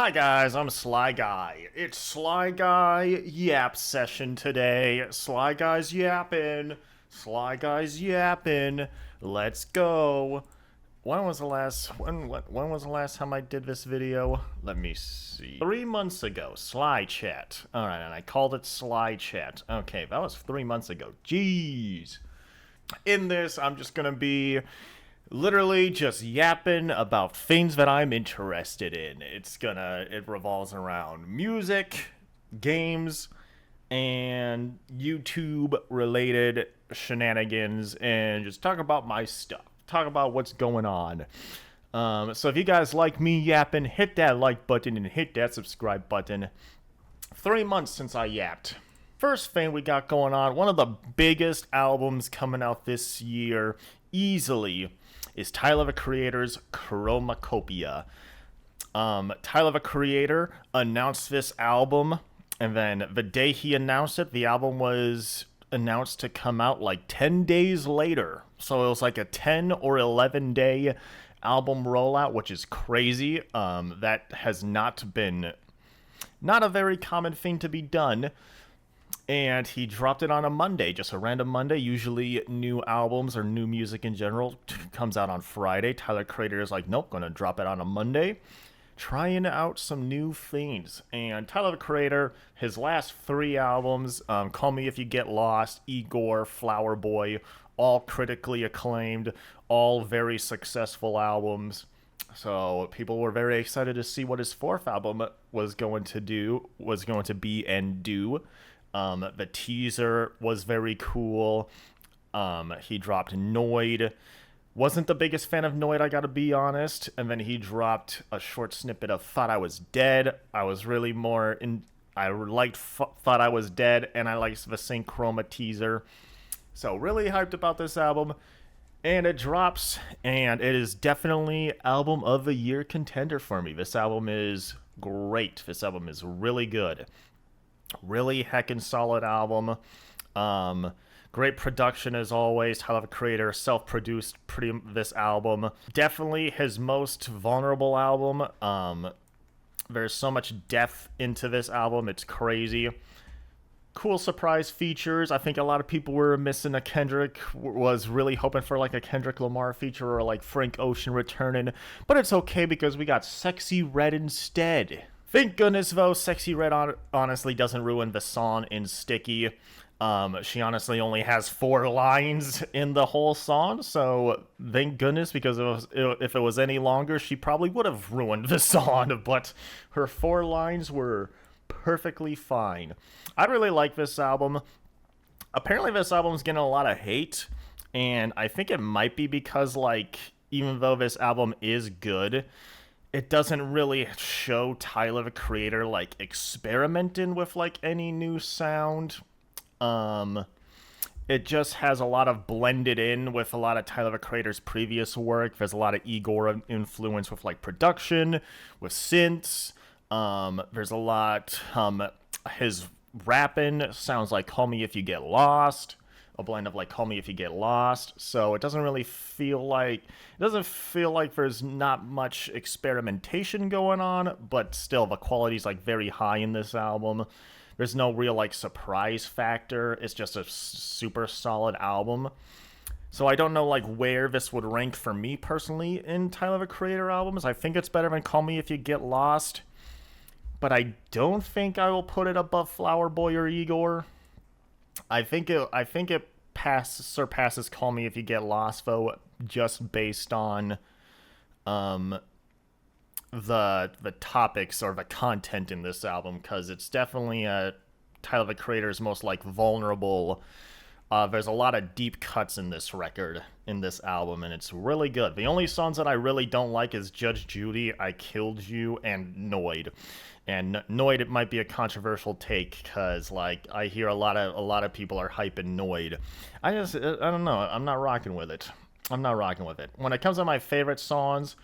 Hi guys, I'm Sly Guy. It's Sly Guy Yap session today. Sly Guy's yapping. Sly Guy's yapping. Let's go. When was the last time I did this video? Let me see. 3 months ago, Sly Chat. Alright, and I called it Sly Chat. Okay, that was 3 months ago. Jeez. In this, I'm just gonna be literally just yapping about things that I'm interested in. It revolves around music, games, and YouTube related shenanigans, and just talk about my stuff. Talk about what's going on. So if you guys like me yapping, hit that like button and hit that subscribe button. 3 months since I yapped. First thing we got going on, one of the biggest albums coming out this year, easily, is Tyler the Creator's Chromakopia. Tyler the Creator announced this album, and then the day he announced it, the album was announced to come out like 10 days later. So it was like a 10 or 11 day album rollout, which is crazy. That has not a very common thing to be done. And he dropped it on a Monday, just a random Monday. Usually new albums or new music in general comes out on Friday. Tyler Creator is like, nope, gonna drop it on a Monday. Trying out some new things. And Tyler the Creator, his last 3 albums, Call Me If You Get Lost, Igor, Flower Boy, all critically acclaimed, all very successful albums. So people were very excited to see what his 4th album was going to be and do. The teaser was very cool. He dropped Noid. Wasn't the biggest fan of Noid, I gotta be honest. And then he dropped a short snippet of Thought I Was Dead. I liked Thought I Was Dead, and I liked the Saint Chroma teaser. So really hyped about this album. And it drops, and it is definitely album of the year contender for me. This album is great. This album is really good. Really heckin' solid album. Great production as always. Tyler the Creator self-produced this album. Definitely his most vulnerable album. There's so much depth into this album. It's crazy. Cool surprise features. I think a lot of people were missing a Kendrick. Was really hoping for like a Kendrick Lamar feature or like Frank Ocean returning. But it's okay because we got Sexy Red instead. Thank goodness, though, Sexy Red honestly doesn't ruin the song in Sticky. She honestly only has 4 lines in the whole song, so thank goodness, because if it was any longer, she probably would have ruined the song, but her 4 lines were perfectly fine. I really like this album. Apparently, this album's getting a lot of hate, and I think it might be because, like, even though this album is good, it doesn't really show Tyler the Creator like experimenting with like any new sound. It just has a lot of blended in with a lot of Tyler the Creator's previous work. There's a lot of Igor influence with like production, with synths. There's a lot. His rapping sounds like Call Me If You Get Lost. A blend of like Call Me If You Get Lost, so it doesn't feel like there's not much experimentation going on, but still the quality's like very high in this album. There's no real like surprise factor. It's just a super solid album. So I don't know like where this would rank for me personally in Tyler the Creator albums. I think it's better than Call Me If You Get Lost, but I don't think I will put it above Flower Boy or Igor. I think it surpasses Call Me If You Get Lost, though, just based on the topics or the content in this album, because it's definitely Tyler the Creator's most like vulnerable. There's a lot of deep cuts in this album, and it's really good. The only songs that I really don't like is Judge Judy, I Killed You, and Noid. And Noid, it might be a controversial take, because like I hear a lot of people are hyping Noid. I don't know. I'm not rocking with it. When it comes to my favorite songs,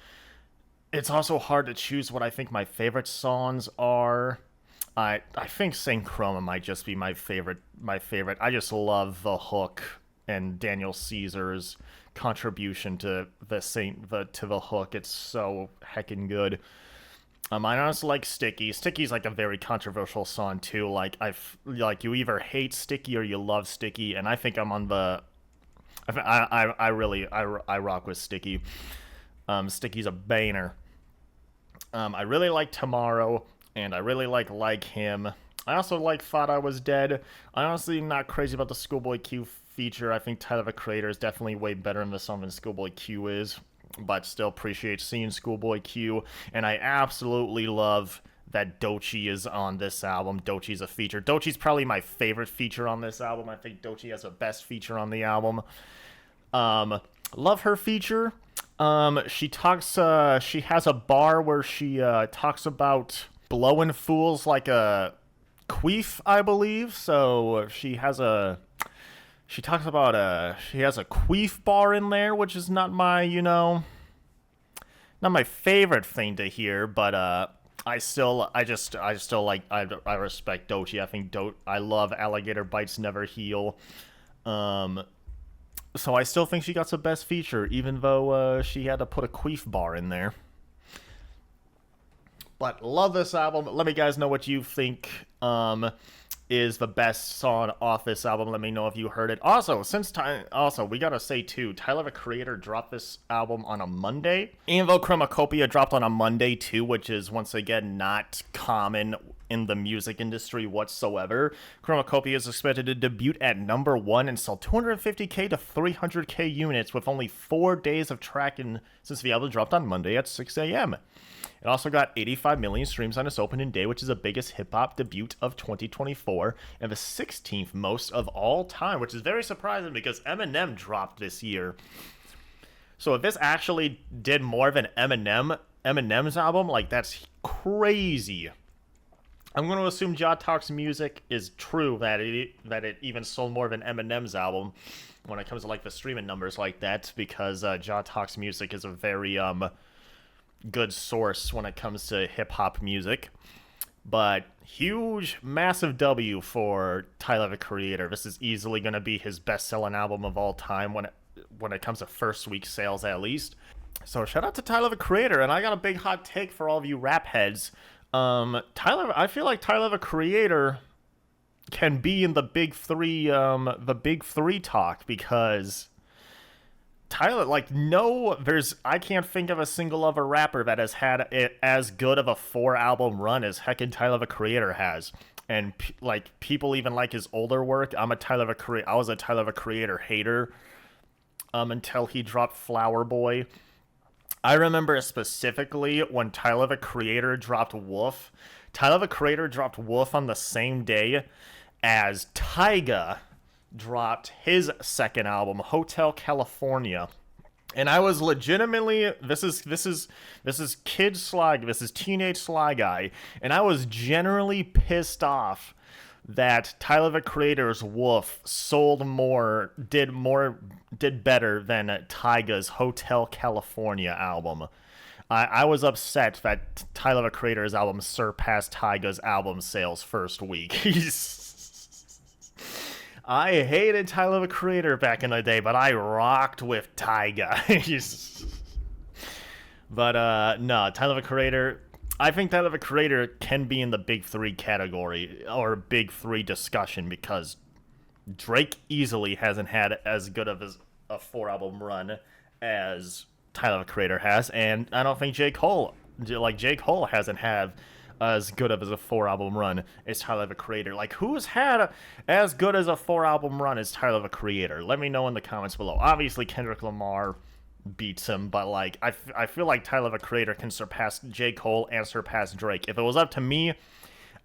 it's also hard to choose what I think my favorite songs are. I think Saint Chroma might just be my favorite. I just love the hook and Daniel Caesar's contribution to the hook. It's so heckin' good. I honestly like Sticky. Sticky's like a very controversial song too. Like like you either hate Sticky or you love Sticky, and I think I'm on the. I really I rock with Sticky. Sticky's a banger. I really like Tomorrow, and I really like him. I also like Thought I Was Dead. I honestly am not crazy about the Schoolboy Q feature. I think Tyler the Creator is definitely way better in the song than Schoolboy Q is, but still appreciate seeing Schoolboy Q. And I absolutely love that Doechii is on this album. Doechii's a feature. Doechii's probably my favorite feature on this album. I think Doechii has the best feature on the album. Love her feature. She has a bar where she talks about blowing fools like a queef, I believe. So she has a queef bar in there, which is not my, not my favorite thing to hear, but I respect Doechii. I think I love Alligator Bites Never Heal. So I still think she got the best feature, even though she had to put a queef bar in there. But love this album. Let me guys know what you think is the best song off this album. Let me know if you heard it. Also, we gotta say too, Tyler the Creator dropped this album on a Monday. Even though Chromakopia dropped on a Monday too, which is once again not common in the music industry whatsoever. Chromakopia is expected to debut at #1 and sell 250k to 300k units with only 4 days of tracking since the album dropped on Monday at 6 a.m. It also got 85 million streams on its opening day, which is the biggest hip-hop debut of 2024, and the 16th most of all time, which is very surprising because Eminem dropped this year. So if this actually did more than Eminem's album, like, that's crazy. I'm going to assume Ja Talk's music is true, that it even sold more than Eminem's album when it comes to, like, the streaming numbers like that, because Ja Talk's music is a very, good source when it comes to hip-hop music. But huge, massive W for Tyler the Creator. This is easily going to be his best-selling album of all time when it comes to first week sales, at least. So shout out to Tyler the Creator, and I got a big hot take for all of you rap heads. I feel like Tyler the Creator can be in the big three talk, because Tyler, like, I can't think of a single other rapper that has had as good of a 4-album run as heckin' Tyler the Creator has. And, people even like his older work. I was a Tyler the Creator hater, until he dropped Flower Boy. I remember specifically when Tyler the Creator dropped Wolf. Tyler the Creator dropped Wolf on the same day as Tyga dropped his second album, Hotel California. And I was legitimately, this is teenage Sly Guy, and I was generally pissed off that Tyler the Creator's Wolf did better than Tyga's Hotel California album. I was upset that Tyler the Creator's album surpassed Tyga's album sales first week. I hated Tyler the Creator back in the day, but I rocked with Tyga. But no, Tyler the Creator, I think Tyler the Creator can be in the big 3 category, or big 3 discussion, because Drake easily hasn't had as good of a 4-album run as Tyler the Creator has, and I don't think J. Cole hasn't had as good of as a 4-album run as Tyler the Creator. Like, who's had as good as a 4-album run as Tyler the Creator? Let me know in the comments below. Obviously, Kendrick Lamar beats him, but, like, I feel like Tyler the Creator can surpass J. Cole and surpass Drake. If it was up to me,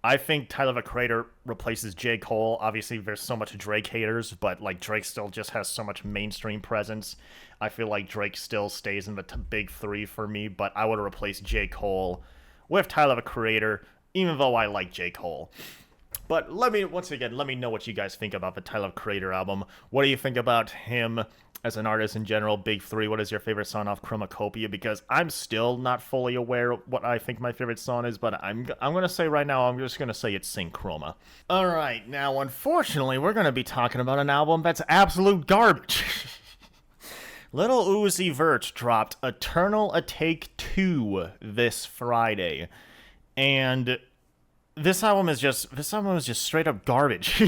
I think Tyler the Creator replaces J. Cole. Obviously, there's so much Drake haters, but, like, Drake still just has so much mainstream presence. I feel like Drake still stays in the big 3 for me, but I would replace J. Cole with Tyler the Creator, even though I like J. Cole. But let me know what you guys think about the Tyler the Creator album. What do you think about him as an artist in general? Big 3, what is your favorite song off Chromakopia? Because I'm still not fully aware what I think my favorite song is, but I'm going to say right now, I'm just going to say it's Sing Chroma. Alright, now unfortunately, we're going to be talking about an album that's absolute garbage. Little Uzi Vert dropped Eternal Atake 2 this Friday. And this album is just straight up garbage.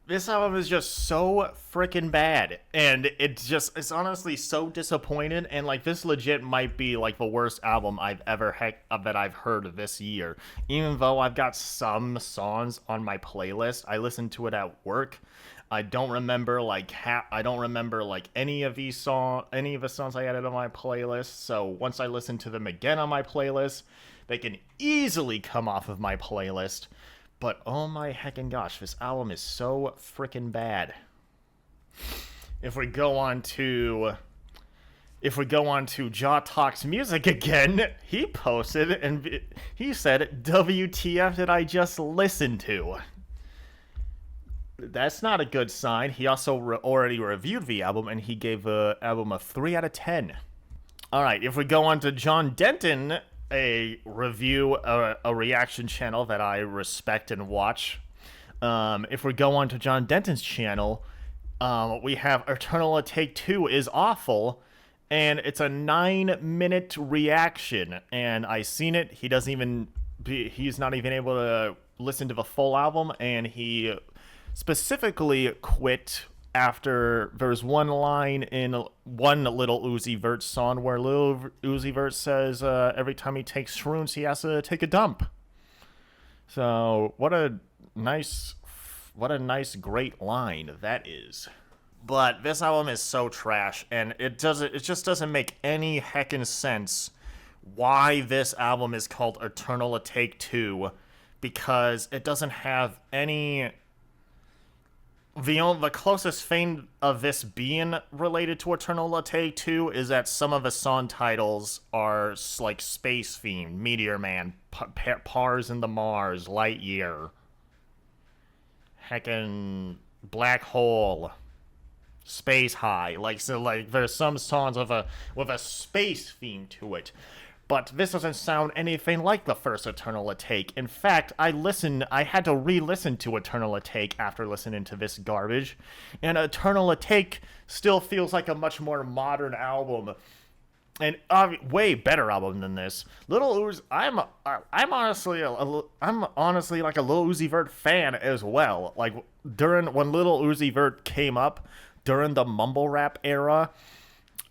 This album is just so freaking bad, and it's honestly so disappointed. And like, this legit might be like the worst album that I've heard this year. Even though I've got some songs on my playlist, I listen to it at work. I don't remember any of the songs I added on my playlist. So once I listen to them again on my playlist, they can easily come off of my playlist. But oh my heckin' gosh, this album is so freaking bad. If we go on to Jaw Talks Music again, he posted and he said, "WTF did I just listen to?" That's not a good sign. He also already reviewed the album, and he gave the album a 3 out of 10. All right, if we go on to John Denton, a review, a reaction channel that I respect and watch. If we go on to John Denton's channel, we have Eternal Atake 2 is awful, and it's a 9-minute reaction. And I seen it. He's not even able to listen to the full album, and he specifically quit after there's one line in one Little Uzi Vert song where Little Uzi Vert says every time he takes shrooms, he has to take a dump. So what a nice, great line that is. But this album is so trash, and it just doesn't make any heckin' sense why this album is called Eternal Atake 2, because it doesn't have any... The closest thing of this being related to Eternal Atake 2 is that some of the song titles are like space themed. Meteor Man, Pars in the Mars, Lightyear, heckin' Black Hole, Space High. Like there's some songs with a space theme to it. But this doesn't sound anything like the first Eternal Atake. In fact, I had to re-listen to Eternal Atake after listening to this garbage. And Eternal Atake still feels like a much more modern album. And way better album than this. Little Uzi, I'm honestly like a Little Uzi Vert fan as well. Like when Little Uzi Vert came up during the mumble rap era,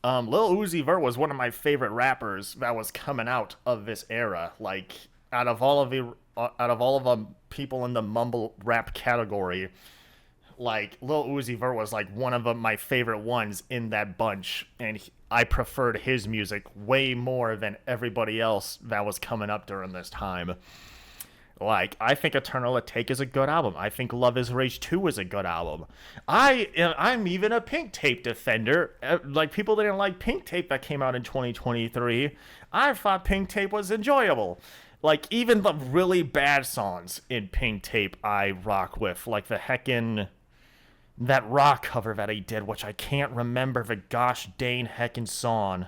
Lil Uzi Vert was one of my favorite rappers that was coming out of this era. Like, out of all of the people in the mumble rap category, like Lil Uzi Vert was like one of my favorite ones in that bunch, and I preferred his music way more than everybody else that was coming up during this time. Like, I think Eternal Atake is a good album. I think Love is Rage 2 is a good album. I'm even a Pink Tape defender. Like, people didn't like Pink Tape that came out in 2023. I thought Pink Tape was enjoyable. Like, even the really bad songs in Pink Tape I rock with. Like that rock cover that he did, which I can't remember the gosh dang heckin' song.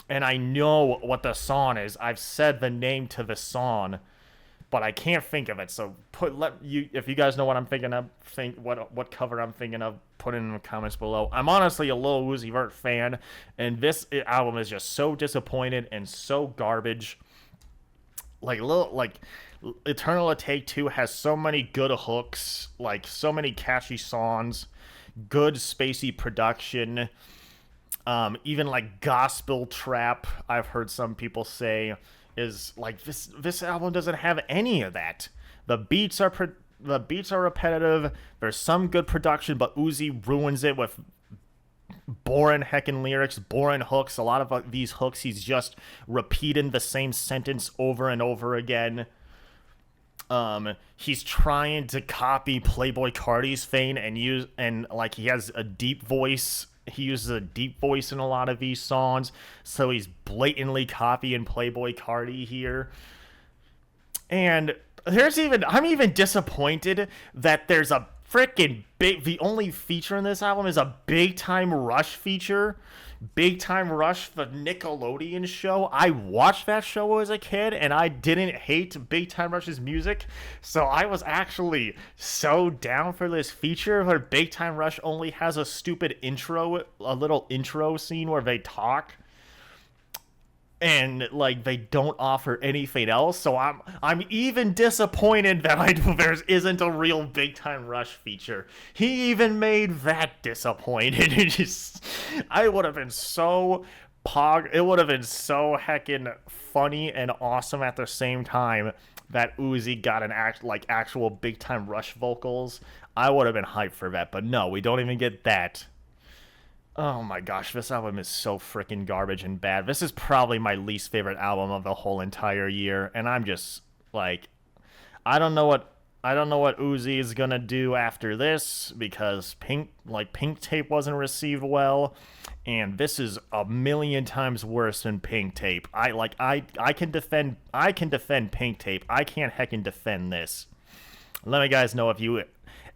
And I know what the song is. I've said the name to the song, but I can't think of it. So if you guys know what I'm thinking of, what cover I'm thinking of, put it in the comments below. I'm honestly a Lil Uzi Vert fan, and this album is just so disappointed and so garbage. Like Eternal Atake 2 has so many good hooks, like so many catchy songs, good spacey production. Even like gospel trap, I've heard some people say, is like this album doesn't have any of that. The beats are repetitive. There's some good production, but Uzi ruins it with boring heckin' lyrics, boring hooks. A lot of these hooks, he's just repeating the same sentence over and over again. He's trying to copy Playboi Carti's fame and like he has a deep voice. He uses a deep voice in a lot of these songs, so he's blatantly copying Playboi Carti here. And I'm even disappointed that there's a freaking the only feature in this album is a big time Rush feature, Big Time Rush, the Nickelodeon show. I watched that show as a kid, and I didn't hate Big Time Rush's music, so I was actually so down for this feature where Big Time Rush only has a stupid intro, a little intro scene where they talk, and like they don't offer anything else. So I'm even disappointed that there isn't a real Big Time Rush feature. He even made that disappointed. I would have been so it would have been so heckin' funny and awesome at the same time that Uzi got an actual Big Time Rush vocals. I would have been hyped for that, but no, we don't even get that. Oh my gosh, this album is so freaking garbage and bad. This is probably my least favorite album of the whole entire year, and I'm just like, I don't know what Uzi is gonna do after this, because Pink Tape wasn't received well, and this is a million times worse than Pink Tape. I can defend Pink Tape. I can't heckin' defend this. Let me guys know if you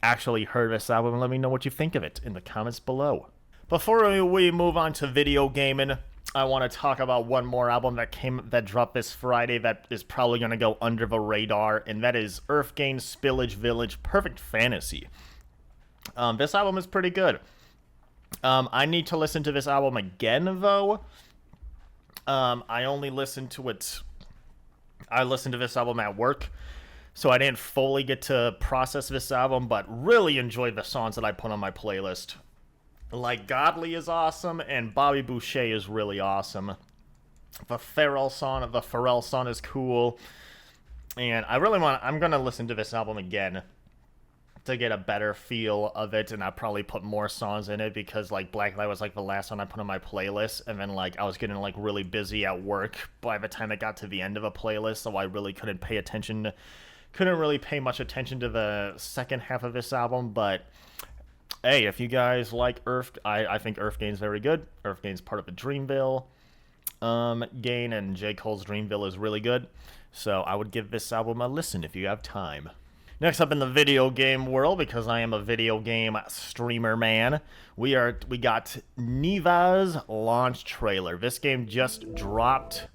actually heard this album, and let me know what you think of it in the comments below. Before we move on to video gaming, I want to talk about one more album that dropped this Friday that is probably going to go under the radar, and that is Earthgain's Spillage Village Perfect Fantasy. This album is pretty good. I need to listen to this album again, though. I listened to this album at work, so I didn't fully get to process this album, but really enjoyed the songs that I put on my playlist. Like, Godly is awesome, and Bobby Boucher is really awesome. The Pharrell song is cool. And I'm going to listen to this album again to get a better feel of it, and I'll probably put more songs in it, because, like, Blacklight was, like, the last one I put on my playlist, and then, like, I was getting, like, really busy at work by the time it got to the end of a playlist, so I really couldn't really pay much attention to the second half of this album, but hey, if you guys like I think Earthgain's very good. Earthgain's part of the Dreamville gain, and J. Cole's Dreamville is really good. So I would give this album a listen if you have time. Next up in the video game world, because I am a video game streamer man, we got Neva's launch trailer. This game just dropped.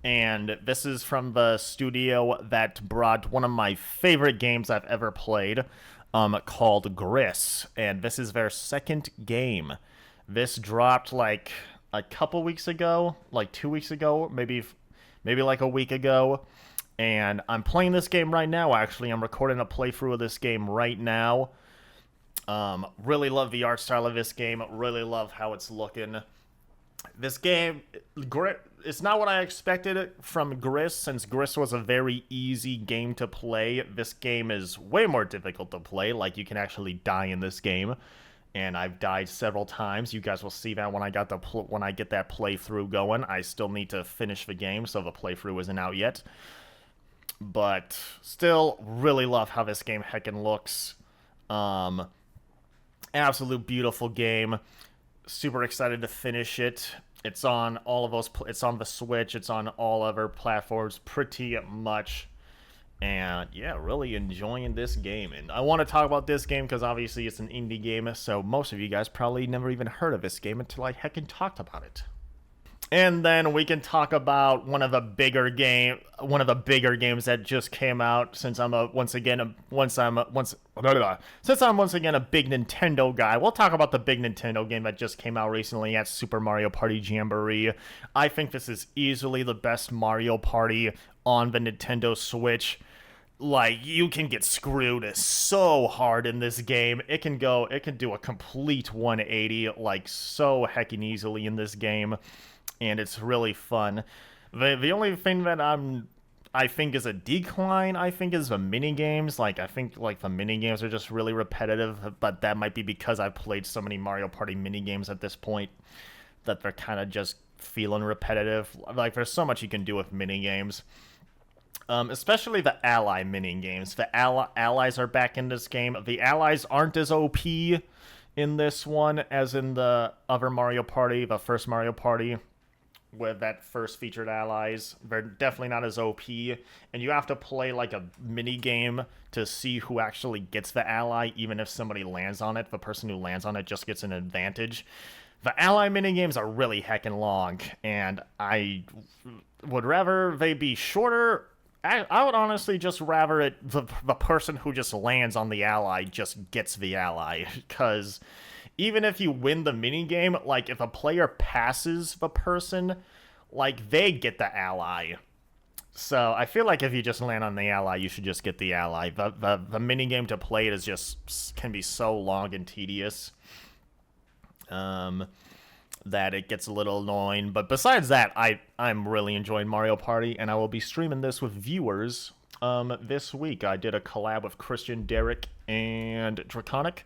And this is from the studio that brought one of my favorite games I've ever played, called Gris. And this is their second game. This dropped like a couple weeks ago, like 2 weeks ago, maybe like a week ago. And I'm playing this game right now, actually. I'm recording a playthrough of this game right now. Really love the art style of this game. Really love how it's looking. This game, it's not what I expected from Gris, since Gris was a very easy game to play. This game is way more difficult to play. Like, you can actually die in this game, and I've died several times. You guys will see that when I get that playthrough going. I still need to finish the game, so the playthrough isn't out yet. But still, really love how this game heckin' looks. Absolute beautiful game. Super excited to finish it. It's on all of those. It's on the Switch. It's on all other platforms pretty much. And yeah, really enjoying this game. And I want to talk about this game because obviously it's an indie game, so most of you guys probably never even heard of this game until I heckin' talked about it. And then we can talk about one of the bigger games that just came out, since I'm once again a big Nintendo guy. We'll talk about the big Nintendo game that just came out recently at Super Mario Party Jamboree. I think this is easily the best Mario Party on the Nintendo Switch. Like, you can get screwed so hard in this game. It can do a complete 180, like, so heckin' easily in this game. And it's really fun. The only thing that I think is a decline, is the mini games. Like, I think the mini games are just really repetitive, but that might be because I've played so many Mario Party mini games at this point that they're kind of just feeling repetitive. Like, there's so much you can do with mini games. Especially the ally mini games. The allies are back in this game. The allies aren't as OP in this one as in the other Mario Party, the first Mario Party. with that first featured allies. They're definitely not as OP, and you have to play like a mini game to see who actually gets the ally. Even if somebody lands on it, the person who lands on it just gets an advantage. The ally mini games are really heckin' long, and I would rather they be shorter. I would honestly just rather the person who just lands on the ally just gets the ally, because even if you win the mini game, like if a player passes the person, like they get the ally. So I feel like if you just land on the ally, you should just get the ally. The mini game to play it is just can be so long and tedious. That it gets a little annoying. But besides that, I'm really enjoying Mario Party, and I will be streaming this with viewers this week. I did a collab with Christian, Derek, and Draconic,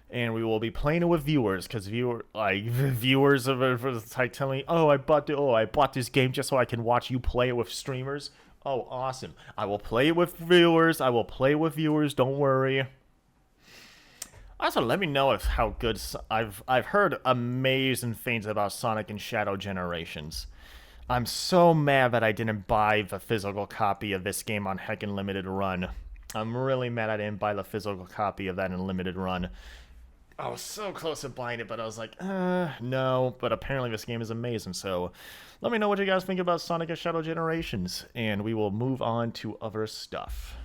and we will be playing it with viewers, because viewers are like telling me, I bought this game just so I can watch you play it with streamers. Oh, awesome. I will play it with viewers. Don't worry. Also, let me know how good I've heard amazing things about Sonic and Shadow Generations. I'm so mad that I didn't buy the physical copy of this game on Heckin' Limited Run. I'm really mad I didn't buy the physical copy of that in Limited Run. I was so close to buying it, but I was like, no. But apparently this game is amazing, so let me know what you guys think about Sonic and Shadow Generations, and we will move on to other stuff.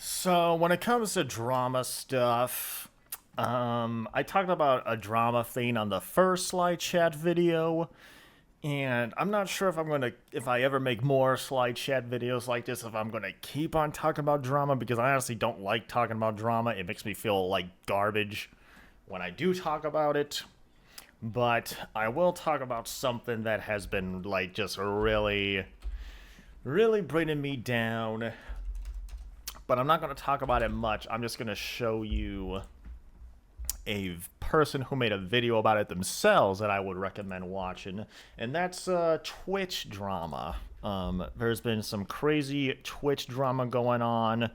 So, when it comes to drama stuff, I talked about a drama thing on the first slide chat video, and I'm not sure if I ever make more slide chat videos like this, if I'm gonna keep on talking about drama, because I honestly don't like talking about drama. It makes me feel like garbage when I do talk about it. But I will talk about something that has been, like, just really, really bringing me down. But I'm not going to talk about it much. I'm just going to show you a person who made a video about it themselves that I would recommend watching. And that's Twitch drama. There's been some crazy Twitch drama going on.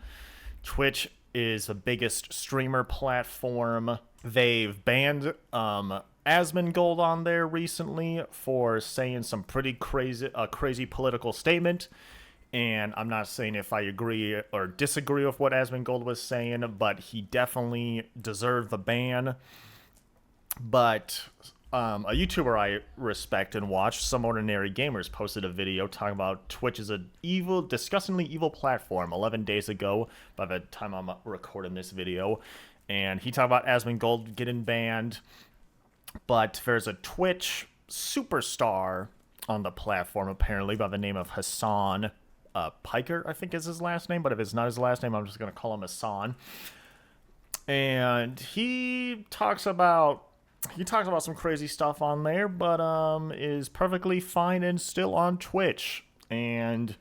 Twitch is the biggest streamer platform. They've banned Asmongold on there recently for saying some pretty crazy political statement. And I'm not saying if I agree or disagree with what Asmongold was saying, but he definitely deserved the ban. But a YouTuber I respect and watch, Some Ordinary Gamers, posted a video talking about Twitch is an evil, disgustingly evil platform 11 days ago, by the time I'm recording this video. And he talked about Asmongold getting banned. But there's a Twitch superstar on the platform, apparently, by the name of Hassan Piker, I think is his last name, but if it's not his last name, I'm just going to call him Hassan. And he talks about some crazy stuff on there, but is perfectly fine and still on Twitch. And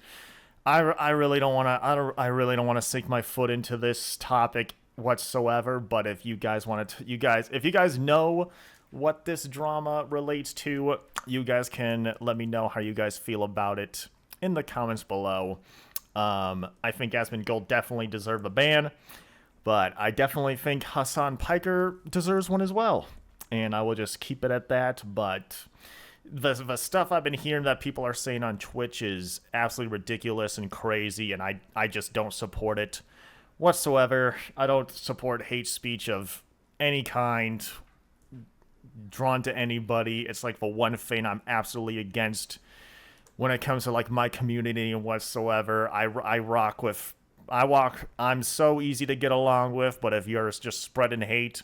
I really don't want to sink my foot into this topic whatsoever, but if you guys if you guys know what this drama relates to, you guys can let me know how you guys feel about it in the comments below. I think Asmongold definitely deserved a ban, but I definitely think Hassan Piker deserves one as well. And I will just keep it at that. But the stuff I've been hearing that people are saying on Twitch is absolutely ridiculous and crazy, and I just don't support it whatsoever. I don't support hate speech of any kind drawn to anybody. It's like the one thing I'm absolutely against when it comes to, like, my community and whatsoever. I'm so easy to get along with, but if you're just spreading hate,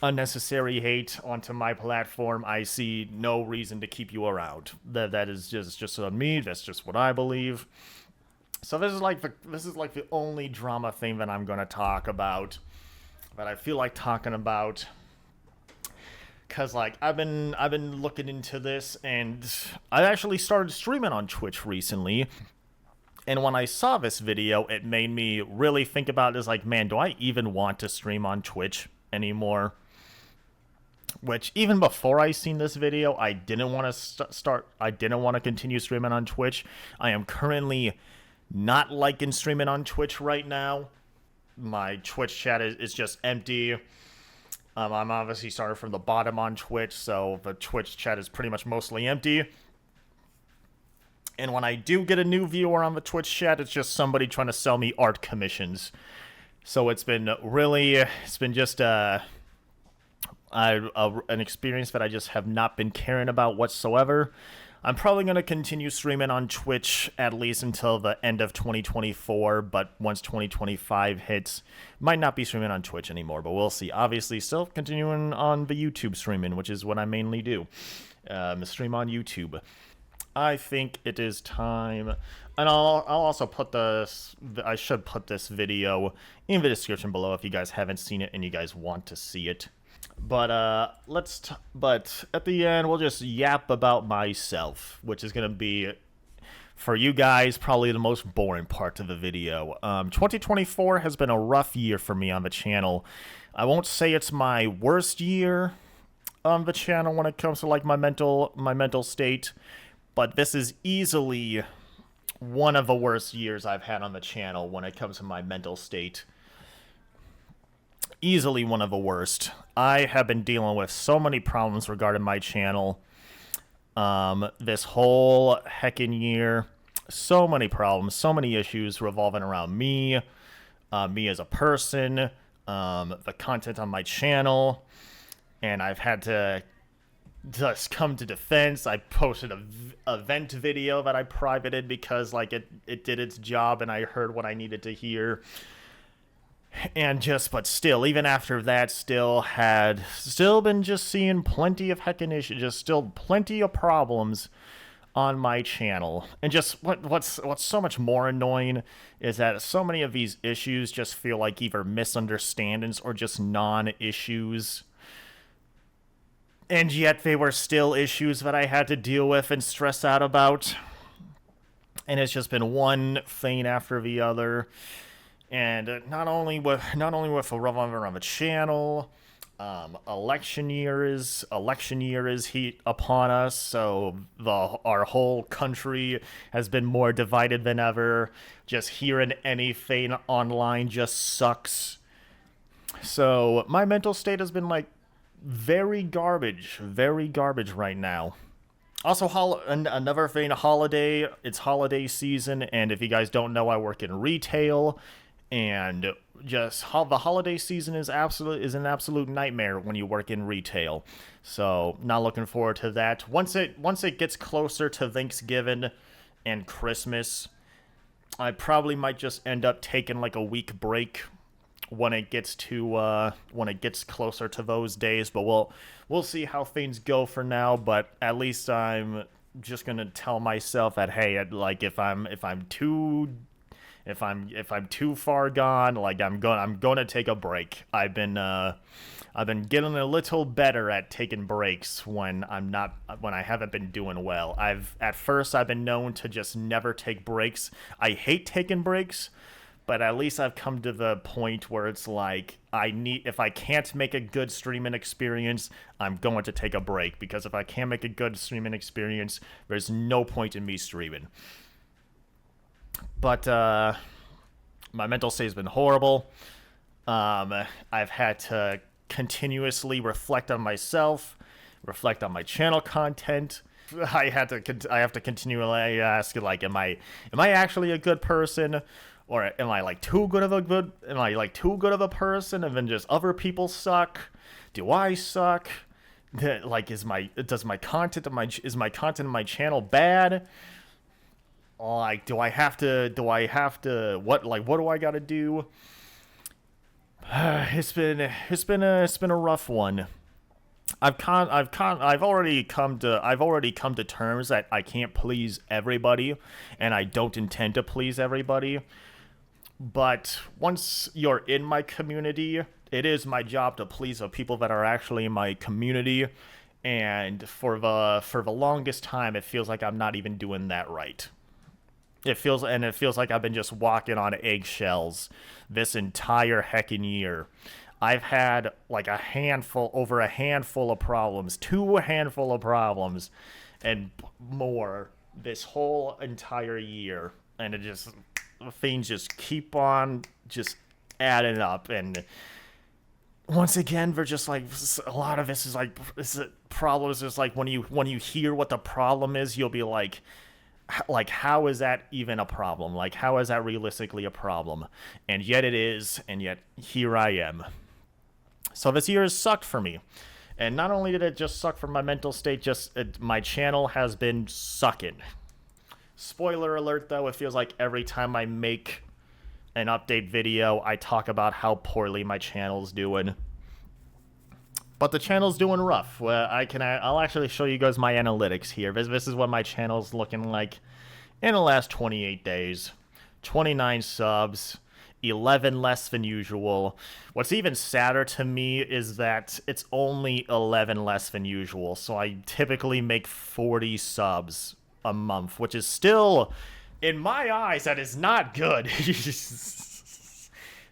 unnecessary hate onto my platform, I see no reason to keep you around. That is just on me. That's just what I believe. So this is like the only drama thing that I'm gonna talk about, that I feel like talking about. Because, like, I've been looking into this, and I actually started streaming on Twitch recently. And when I saw this video, it made me really think about it. Like, man, do I even want to stream on Twitch anymore? Which, even before I seen this video, I didn't want to I didn't want to continue streaming on Twitch. I am currently not liking streaming on Twitch right now. My Twitch chat is just empty. I'm obviously starting from the bottom on Twitch, so the Twitch chat is pretty much mostly empty. And when I do get a new viewer on the Twitch chat, it's just somebody trying to sell me art commissions. So it's been just an experience that I just have not been caring about whatsoever. I'm probably going to continue streaming on Twitch at least until the end of 2024, but once 2025 hits, might not be streaming on Twitch anymore, but we'll see. Obviously, still continuing on the YouTube streaming, which is what I mainly do. Stream on YouTube. I think it is time, and I'll also put I should put this video in the description below if you guys haven't seen it and you guys want to see it. But but at the end we'll just yap about myself, which is gonna be, for you guys, probably the most boring part of the video. 2024 has been a rough year for me on the channel. I won't say it's my worst year on the channel when it comes to like my mental state, but this is easily one of the worst years I've had on the channel when it comes to my mental state. Easily one of the worst. I have been dealing with so many problems regarding my channel this whole heckin' year. So many problems, so many issues revolving around me, me as a person, the content on my channel, and I've had to just come to defense. I posted a vent video that I privated because like it did its job and I heard what I needed to hear. And but still, even after that, still been just seeing plenty of heckin' issues, just still plenty of problems on my channel. And just what's so much more annoying is that so many of these issues just feel like either misunderstandings or just non-issues. And yet they were still issues that I had to deal with and stress out about. And it's just been one thing after the other. And not only with the revolving around the channel, election year is heat upon us. So our whole country has been more divided than ever. Just hearing anything online just sucks. So my mental state has been like very garbage right now. Also, another thing, it's holiday season, and if you guys don't know, I work in retail. And just the holiday season is an absolute nightmare when you work in retail. So not looking forward to that. Once it gets closer to Thanksgiving and Christmas, I probably might just end up taking like a week break when it gets closer to those days. But we'll see how things go for now. But at least I'm just gonna tell myself that, hey, like if I'm too far gone, like I'm gonna take a break. I've been getting a little better at taking breaks when I haven't been doing well. At first I've been known to just never take breaks. I hate taking breaks, but at least I've come to the point where it's like if I can't make a good streaming experience, I'm going to take a break, because if I can't make a good streaming experience, there's no point in me streaming. But my mental state has been horrible. I've had to continuously reflect on myself, reflect on my channel content. I have to continually ask, like, am I actually a good person, or am I like too good of a person, and then just other people suck? Do I suck? Like, is my content in my channel bad? Like, what do I gotta do? It's been a rough one. I've already come to terms that I can't please everybody, and I don't intend to please everybody. But once you're in my community, it is my job to please the people that are actually in my community. And for the longest time, it feels like I'm not even doing that right. It feels like I've been just walking on eggshells this entire heckin' year. I've had like a handful of problems, a handful of problems, and more this whole entire year. And things just keep on just adding up. And once again, we're just like, a lot of this is like, problems is like when you hear what the problem is, you'll be like, how is that even a problem? Like, how is that realistically a problem? And yet it is, and yet here I am. So this year has sucked for me. And not only did it just suck for my mental state, my channel has been sucking. Spoiler alert, though, it feels like every time I make an update video, I talk about how poorly my channel's doing. But the channel's doing rough. Well, I'll actually show you guys my analytics here. This is what my channel's looking like in the last 28 days. 29 subs, 11 less than usual. What's even sadder to me is that it's only 11 less than usual. So I typically make 40 subs a month, which is still, in my eyes, that is not good.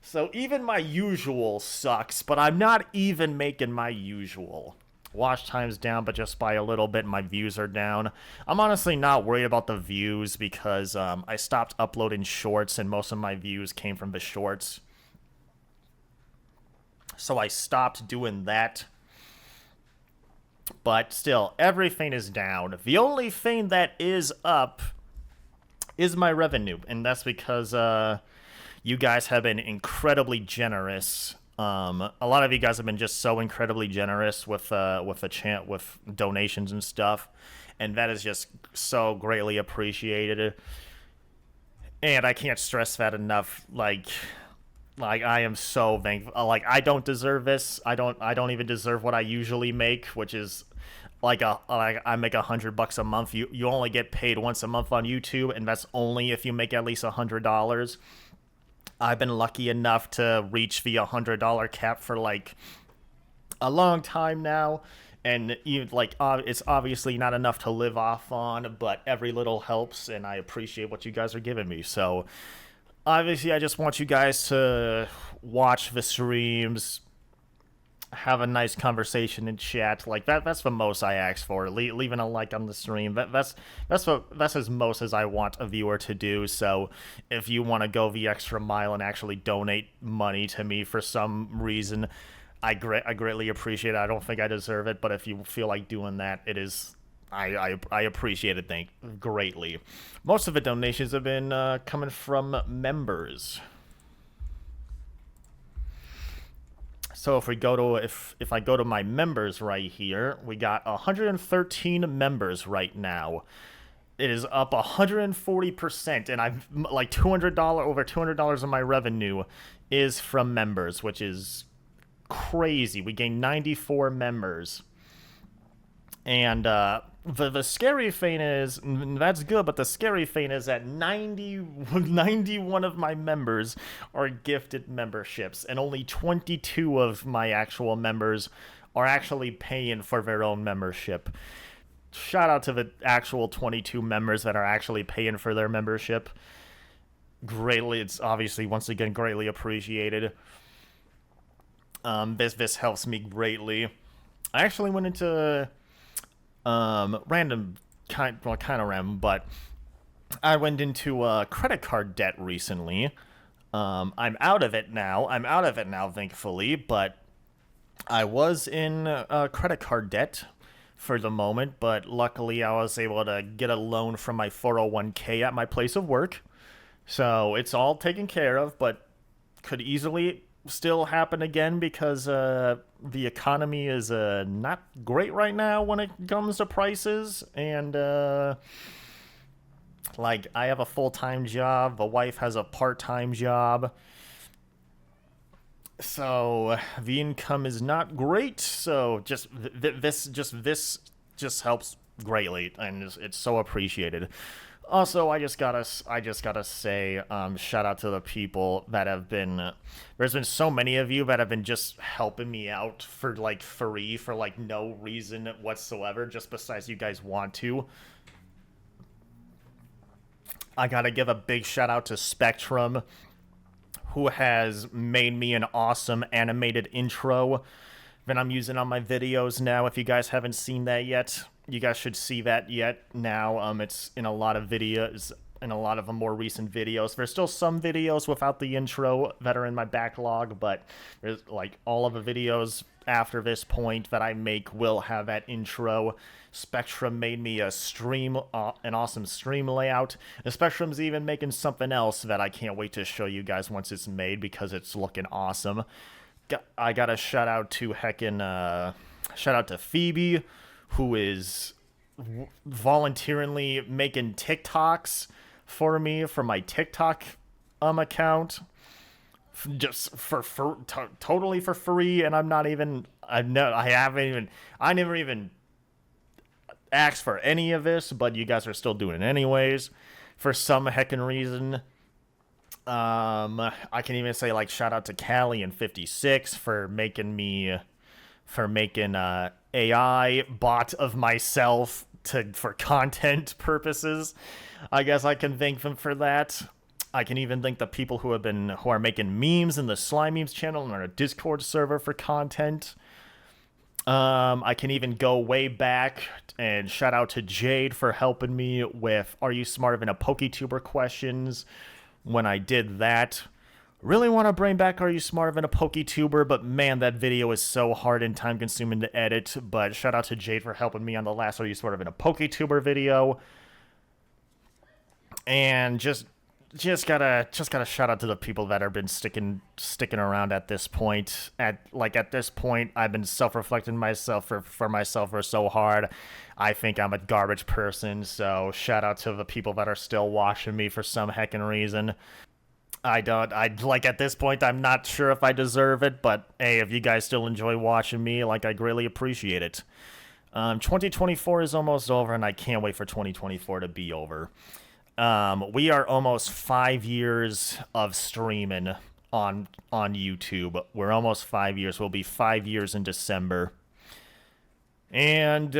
So even my usual sucks, but I'm not even making my usual. Watch time's down, but just by a little bit, my views are down. I'm honestly not worried about the views because I stopped uploading shorts, and most of my views came from the shorts. So I stopped doing that. But still, everything is down. The only thing that is up is my revenue, and that's because you guys have been incredibly generous. A lot of you guys have been just so incredibly generous with donations and stuff, and that is just so greatly appreciated. And I can't stress that enough. Like I am so thankful. Like, I don't deserve this. I don't even deserve what I usually make, which is like I make $100 a month. You only get paid once a month on YouTube, and that's only if you make at least $100. I've been lucky enough to reach the $100 cap for like a long time now, and it's obviously not enough to live off on, but every little helps, and I appreciate what you guys are giving me. So obviously, I just want you guys to watch the streams, have a nice conversation in chat. Like that's the most I ask for. Leaving a like on the stream. That's as most as I want a viewer to do. So if you want to go the extra mile and actually donate money to me for some reason, I greatly appreciate it. I don't think I deserve it, but if you feel like doing that, it is. I appreciate it greatly. Most of the donations have been coming from members. So if we go to if I go to my members right here, we got 113 members right now. It is up 140%, and I've like over $200 of my revenue is from members, which is crazy. We gained 94 members. And the scary thing is, that's good, but the scary thing is that 91 of my members are gifted memberships, and only 22 of my actual members are actually paying for their own membership. Shout out to the actual 22 members that are actually paying for their membership. It's obviously, once again, greatly appreciated. This helps me greatly. I actually went into kind of random, but I went into credit card debt recently. I'm out of it now. Thankfully, but I was in credit card debt for the moment, but luckily I was able to get a loan from my 401k at my place of work. So it's all taken care of, but could easily still happen again because the economy is not great right now when it comes to prices, and like, I have a full-time job, the wife has a part-time job, so the income is not great. So this helps greatly, and it's so appreciated. Also, I just gotta say, shout out to the people that have been. There's been so many of you that have been just helping me out for like free, for like no reason whatsoever, just besides you guys want to. I gotta give a big shout out to Spectrum, who has made me an awesome animated intro that I'm using on my videos now. If you guys haven't seen that yet, you guys should see that now. It's in a lot of videos in a lot of the more recent videos. There's still some videos without the intro that are in my backlog, but there's like all of the videos after this point that I make will have that intro. Spectrum made me an awesome stream layout. And Spectrum's even making something else that I can't wait to show you guys once it's made because it's looking awesome. I got a shout out to Phoebe, who is voluntarily making TikToks for me for my TikTok account, just totally for free, and I never even asked for any of this, but you guys are still doing it anyways for some heckin' reason. I can even say, like, shout out to Callie and 56 for making AI bot of myself for content purposes. I guess I can thank them for that. I can even thank the people who are making memes in the Slime Memes channel and our Discord server for content. I can even go way back and shout out to Jade for helping me with Are You Smarter Than a PokeTuber questions when I did that. Really want to bring back Are You Smarter Than a PokeTuber, but man, that video is so hard and time consuming to edit. But shout out to Jade for helping me on the last Are You Smarter Than a PokeTuber video. And just gotta shout out to the people that have been sticking around at this point. At this point, I've been self-reflecting for myself for so hard. I think I'm a garbage person, so shout out to the people that are still watching me for some heckin' reason. At this point, I'm not sure if I deserve it, but hey, if you guys still enjoy watching me, I greatly appreciate it. 2024 is almost over, and I can't wait for 2024 to be over. We are almost 5 years of streaming on YouTube. We're almost 5 years. We'll be 5 years in December. And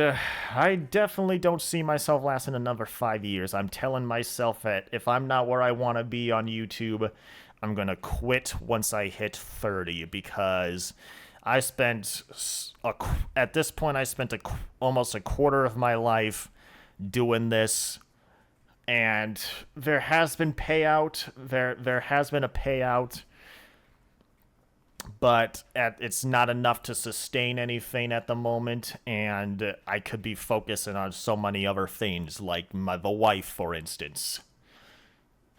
I definitely don't see myself lasting another 5 years. I'm telling myself that if I'm not where I want to be on YouTube, I'm going to quit once I hit 30 because at this point, I spent almost a quarter of my life doing this. And there has been payout. There has been a payout, but it's not enough to sustain anything at the moment. And I could be focusing on so many other things, like the wife, for instance.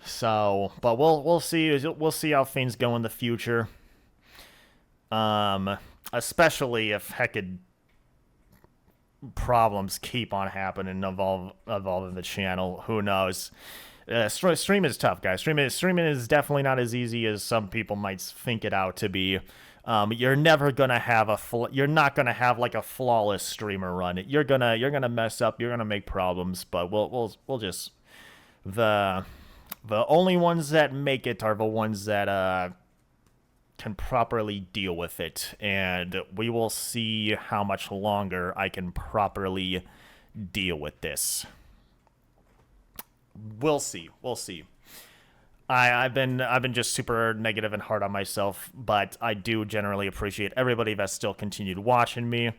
So, but we'll see. We'll see how things go in the future. Especially if heckin' problems keep on happening and evolving the channel. Who knows? Stream is tough, guys. Streaming is definitely not as easy as some people might think it out to be. You're never gonna have you're not gonna have like a flawless streamer run. You're gonna mess up. You're gonna make problems. But we'll just the only ones that make it are the ones that can properly deal with it, and we will see how much longer I can properly deal with this. We'll see. I've been just super negative and hard on myself, but I do generally appreciate everybody that's still continued watching me.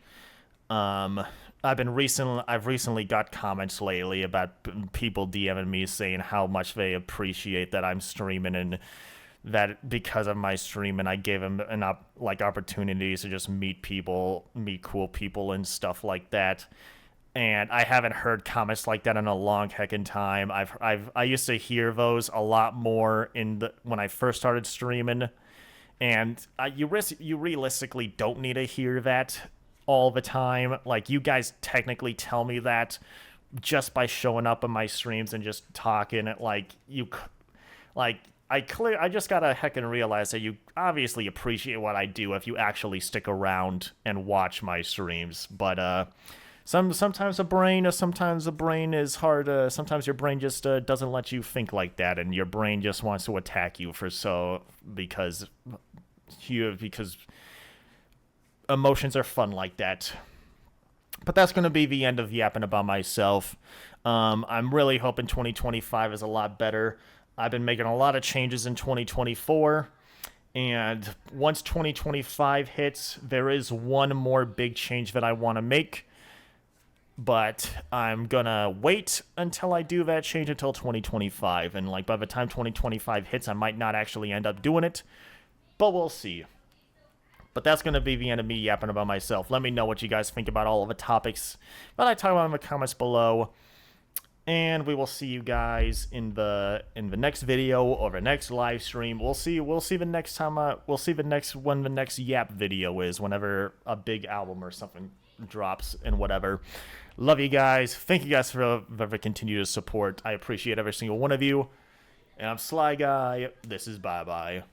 I've recently got comments lately about people DMing me saying how much they appreciate that I'm streaming, and that because of my stream and I gave them opportunities to just meet cool people and stuff like that. And I haven't heard comments like that in a long heckin' time. I used to hear those a lot more when I first started streaming, and you realistically don't need to hear that all the time. Like, you guys technically tell me that just by showing up in my streams and just talking. I just gotta heckin' realize that you obviously appreciate what I do if you actually stick around and watch my streams. But sometimes the brain is hard. Sometimes your brain just doesn't let you think like that, and your brain just wants to attack you because emotions are fun like that. But that's gonna be the end of yapping about myself. I'm really hoping 2025 is a lot better. I've been making a lot of changes in 2024, and once 2025 hits, there is one more big change that I want to make, but I'm gonna wait until I do that change until 2025, and like by the time 2025 hits, I might not actually end up doing it, but we'll see. But that's gonna be the end of me yapping about myself. Let me know what you guys think about all of the topics that I talk about in the comments below, and we will see you guys in the next video or the next live stream. We'll see the next time. We'll see when the next yap video is, whenever a big album or something drops and whatever. Love you guys. Thank you guys for the continued support. I appreciate every single one of you. And I'm Sly Guy. This is bye bye.